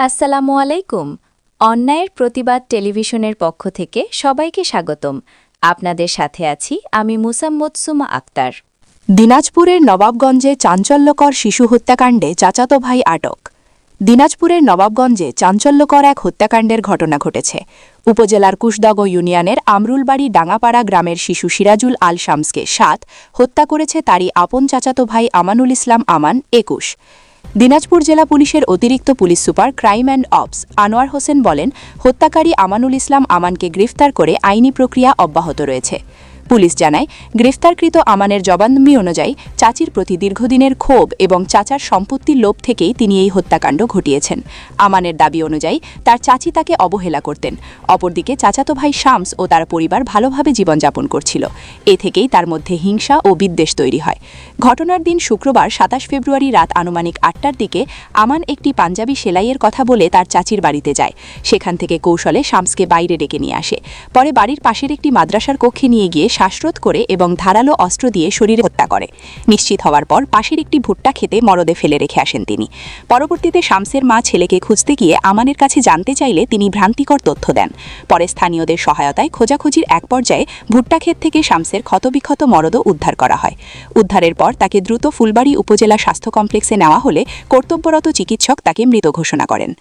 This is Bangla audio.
আসসালামু আলাইকুম। অন্যায়ের প্রতিবাদ টেলিভিশনের পক্ষ থেকে সবাইকে স্বাগতম। আপনাদের সাথে আছি আমি মুসাম্মদ সুমা আক্তার। দিনাজপুরের নবাবগঞ্জে চাঞ্চল্যকর শিশু হত্যাকাণ্ডে চাচাতো ভাই আটক। দিনাজপুরের নবাবগঞ্জে চাঞ্চল্যকর এক হত্যাকাণ্ডের ঘটনা ঘটেছে। উপজেলার কুশদাগ ইউনিয়নের আমরুলবাড়ি ডাঙ্গাপাড়া গ্রামের শিশু সিরাজুল আল শামসকে ৭ হত্যা করেছে তারই আপন চাচাতো ভাই আমানুল ইসলাম আমান ২১। দিনাজপুর জেলা পুলিশের অতিরিক্ত police super crime and ops Anwar Hossain বলেন, হত্যাকারী আমানুল ইসলাম আমানকে গ্রেফতার করে আইনি প্রক্রিয়া অব্যাহত রয়েছে। পুলিশ জানায়, গ্রেফতারকৃত আমানের জবানবন্দি অনুযায়ী চাচির প্রতি দীর্ঘদিনের ক্ষোভ এবং চাচার সম্পত্তির লোভ থেকেই তিনি এই হত্যাকাণ্ড ঘটিয়েছেন। আমানের দাবি অনুযায়ী তার চাচি তাকে অবহেলা করতেন। অপরদিকে চাচাতো ভাই শামস ও তার পরিবার ভালোভাবে জীবনযাপন করছিল। এ থেকেই তার মধ্যে হিংসা ও বিদ্বেষ তৈরি হয়। ঘটনার দিন শুক্রবার ২৭ ফেব্রুয়ারি রাত আনুমানিক ৮টার দিকে আমান একটি পাঞ্জাবি সেলাইয়ের কথা বলে তার চাচির বাড়িতে যায়। সেখান থেকে কৌশলে শামসকে বাইরে ডেকে নিয়ে আসে। পরে বাড়ির পাশের একটি মাদ্রাসার কক্ষে নিয়ে গিয়ে শ্বাসরোধ করে এবং ধারালো অস্ত্র দিয়ে শরীরে হত্যা করে। নিশ্চিত হওয়ার পর পাশের একটি ভুট্টা খেতে মরদে ফেলে রেখে আসেন তিনি। পরবর্তীতে শামসের মা ছেলেকে খুঁজতে গিয়ে আমানের কাছে জানতে চাইলে তিনি ভ্রান্তিকর তথ্য দেন। পরে স্থানীয়দের সহায়তায় খোঁজাখুঁজির এক পর্যায়ে ভুট্টা ক্ষেত থেকে শামসের ক্ষতবিক্ষত মরদ উদ্ধার করা হয়। উদ্ধারের পর তাকে দ্রুত ফুলবাড়ী উপজেলা স্বাস্থ্য কমপ্লেক্সে নেওয়া হলে কর্তব্যরত চিকিৎসক তাকে মৃত ঘোষণা করেন।